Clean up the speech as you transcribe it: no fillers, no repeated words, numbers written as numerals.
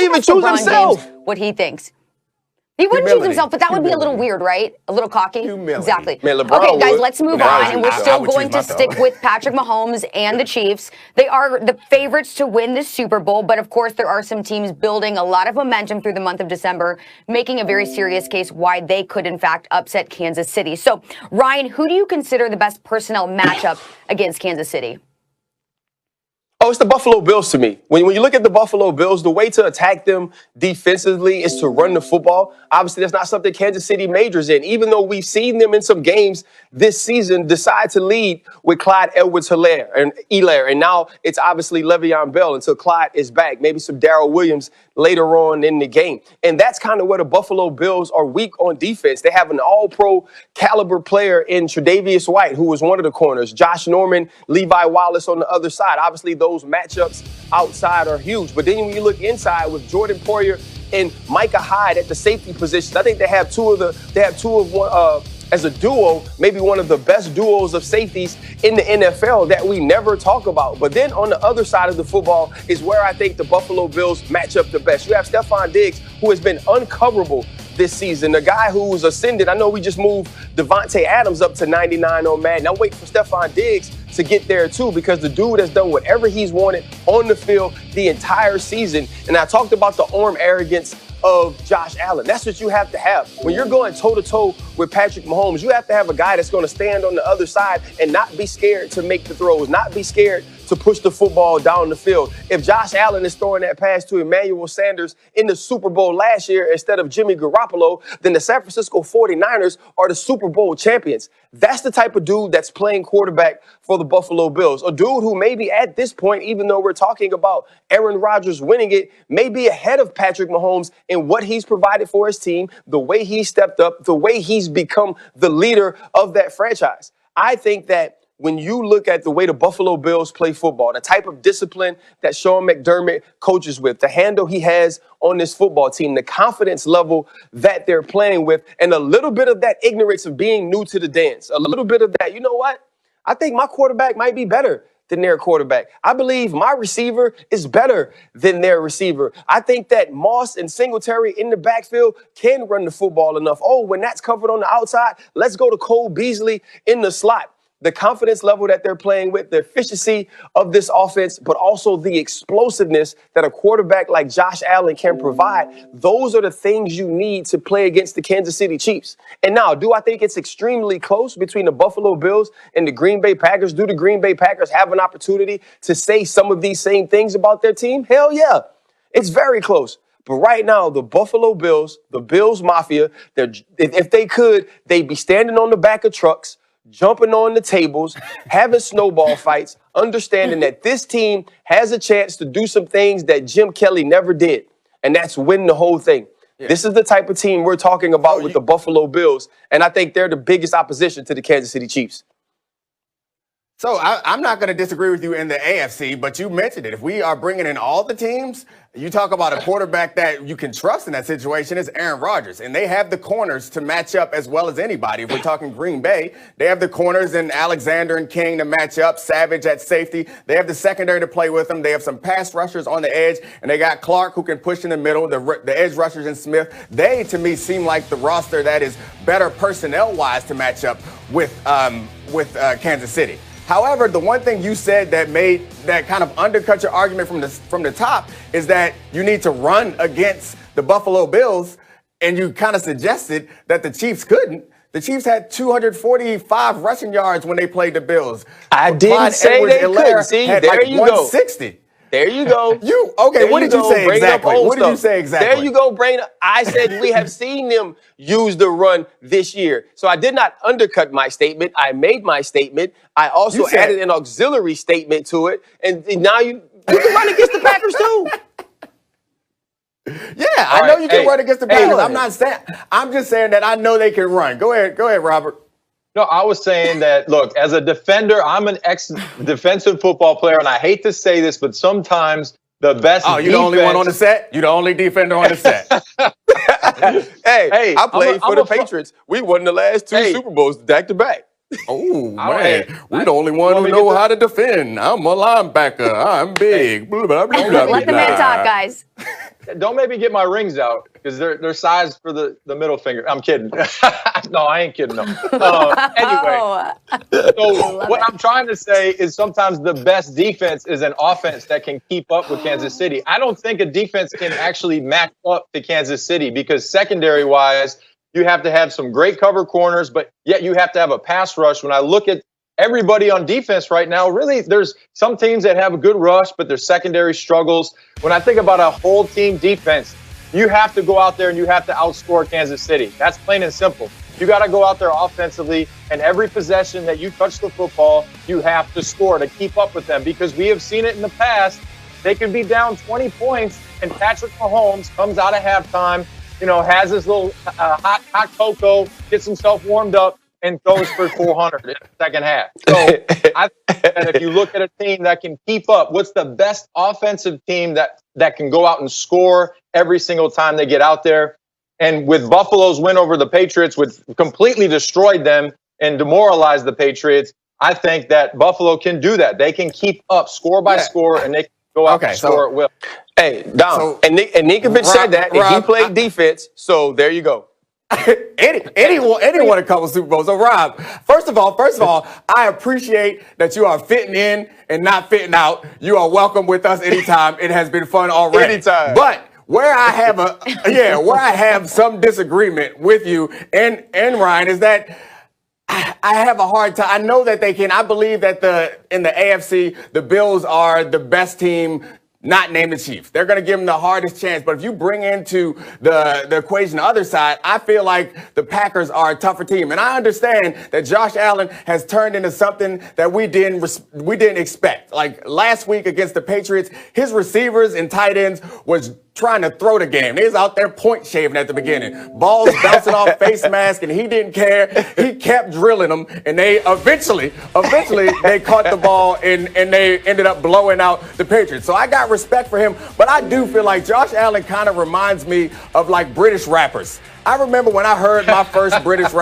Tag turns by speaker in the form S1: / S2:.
S1: wouldn't even choose himself.
S2: What he thinks. He wouldn't choose himself, but that would be a little weird, right? A little cocky. Exactly.
S1: Man, LeBron
S2: okay, guys,
S1: would.
S2: let's move on. And we're still going to stick with Patrick Mahomes and the Chiefs. They are the favorites to win the Super Bowl, but of course there are some teams building a lot of momentum through the month of December, making a very serious case why they could, in fact, upset Kansas City. So, Ryan, who do you consider the best personnel matchup against Kansas City?
S1: Oh, it's the Buffalo Bills to me. When you look at the Buffalo Bills, the way to attack them defensively is to run the football. Obviously, that's not something Kansas City majors in, even though we've seen them in some games this season decide to lead with Clyde Edwards-Helaire. And now it's obviously Le'Veon Bell until Clyde is back. Maybe some Darrell Williams later on in the game. And that's kind of where the Buffalo Bills are weak on defense. They have an all-pro caliber player in Tre'Davious White, who was one of the corners. Josh Norman, Levi Wallace on the other side. Obviously, those matchups outside are huge. But then when you look inside with Jordan Poyer and Micah Hyde at the safety positions, I think they have two of one as a duo, maybe one of the best duos of safeties in the NFL that we never talk about. But then on the other side of the football is where I think the Buffalo Bills match up the best. You have Stephon Diggs, who has been uncoverable this season, a guy who's ascended. I know we just moved Devontae Adams up to 99 on Madden. I'm waiting for Stephon Diggs to get there too, because the dude has done whatever he's wanted on the field the entire season. And I talked about the arm arrogance of Josh Allen. That's what you have to have. When you're going toe-to-toe with Patrick Mahomes, you have to have a guy that's going to stand on the other side and not be scared to make the throws, not be scared to push the football down the field. If Josh Allen is throwing that pass to Emmanuel Sanders in the Super Bowl last year instead of Jimmy Garoppolo, then the San Francisco 49ers are the Super Bowl champions. That's the type of dude that's playing quarterback for the Buffalo Bills. A dude who maybe at this point, even though we're talking about Aaron Rodgers winning it, may be ahead of Patrick Mahomes in what he's provided for his team, the way he stepped up, the way he's become the leader of that franchise. I think that when you look at the way the Buffalo Bills play football, the type of discipline that Sean McDermott coaches with, the handle he has on this football team, the confidence level that they're playing with, and a little bit of that ignorance of being new to the dance, a little bit of that, you know what? I think my quarterback might be better than their quarterback. I believe my receiver is better than their receiver. I think that Moss and Singletary in the backfield can run the football enough. Oh, when that's covered on the outside, let's go to Cole Beasley in the slot. The confidence level that they're playing with, the efficiency of this offense, but also the explosiveness that a quarterback like Josh Allen can provide. Those are the things you need to play against the Kansas City Chiefs. And now, do I think it's extremely close between the Buffalo Bills and the Green Bay Packers? Do the Green Bay Packers have an opportunity to say some of these same things about their team? Hell yeah. It's very close. But right now, the Buffalo Bills, the Bills Mafia, if they could, they'd be standing on the back of trucks, jumping on the tables, having snowball fights, understanding that this team has a chance to do some things that Jim Kelly never did, and that's win the whole thing. Yeah. This is the type of team we're talking about with the Buffalo Bills, and I think they're the biggest opposition to the Kansas City Chiefs.
S3: So I'm not going to disagree with you in the AFC, but you mentioned it. If we are bringing in all the teams, you talk about a quarterback that you can trust in that situation is Aaron Rodgers. And they have the corners to match up as well as anybody. If we're talking Green Bay, they have the corners in Alexander and King to match up, Savage at safety. They have the secondary to play with them. They have some pass rushers on the edge, and they got Clark who can push in the middle, the edge rushers in Smith. They, to me, seem like the roster that is better personnel-wise to match up with Kansas City. However, the one thing you said that kind of undercut your argument from the top is that you need to run against the Buffalo Bills, and you kind of suggested that the Chiefs couldn't. The Chiefs had 245 rushing yards when they played the Bills.
S1: I didn't say they couldn't. See, there you go.
S3: 160.
S1: There you go.
S3: What did you say exactly? What did you say exactly?
S1: There you go, Brain. I said we have seen them use the run this year. So I did not undercut my statement. I made my statement. I also added an auxiliary statement to it. And now you can run against the Packers too.
S3: Yeah, I know you can run against the Packers. I'm just saying that I know they can run. Go ahead, Robert.
S4: No, I was saying that, look, as a defender, I'm an ex-defensive football player, and I hate to say this, but sometimes the best
S3: defense... Oh, you're the only one on the set? You're the only defender on the set?
S1: hey, I played for the Patriots. We won the last two Super Bowls back-to-back.
S3: Oh, man. We're the only one who know how to defend. I'm a linebacker. I'm big.
S2: Let the man talk, guys.
S4: don't make me get my rings out because they're sized for the middle finger. I'm kidding. No, I ain't kidding. No. Anyway, so what I'm trying to say is sometimes the best defense is an offense that can keep up with Kansas City. I don't think a defense can actually match up to Kansas City because secondary-wise, you have to have some great cover corners, but yet you have to have a pass rush. When I look at everybody on defense right now, really, there's some teams that have a good rush, but their secondary struggles. When I think about a whole team defense, you have to go out there and you have to outscore Kansas City. That's plain and simple. You got to go out there offensively, and every possession that you touch the football, you have to score to keep up with them because we have seen it in the past. They could be down 20 points, and Patrick Mahomes comes out of halftime, has his little hot cocoa, gets himself warmed up, and throws for 400 in the second half. So I think that if you look at a team that can keep up, what's the best offensive team that can go out and score every single time they get out there? And with Buffalo's win over the Patriots, which completely destroyed them and demoralized the Patriots, I think that Buffalo can do that. They can keep up score by score, and they can go out and score at will.
S1: Hey, Dom, and Ninkovich said that, and he played defense, so there you go.
S3: anyone a couple Super Bowls. So, Rob, first of all, I appreciate that you are fitting in and not fitting out. You are welcome with us anytime. It has been fun already.
S1: Anytime.
S3: But where I have some disagreement with you and Ryan is that I have a hard time. I know that they can. I believe that in the AFC, the Bills are the best team, not named the Chiefs. They're going to give them the hardest chance. But if you bring into the equation the other side, I feel like the Packers are a tougher team. And I understand that Josh Allen has turned into something that we didn't expect. Like last week against the Patriots, his receivers and tight ends was trying to throw the game. They was out there point shaving at the beginning. Balls bouncing off face mask, and he didn't care. He kept drilling them, and they eventually they caught the ball, and they ended up blowing out the Patriots. So I got respect for him, but I do feel like Josh Allen kind of reminds me of like British rappers. I remember when I heard my first British rapper.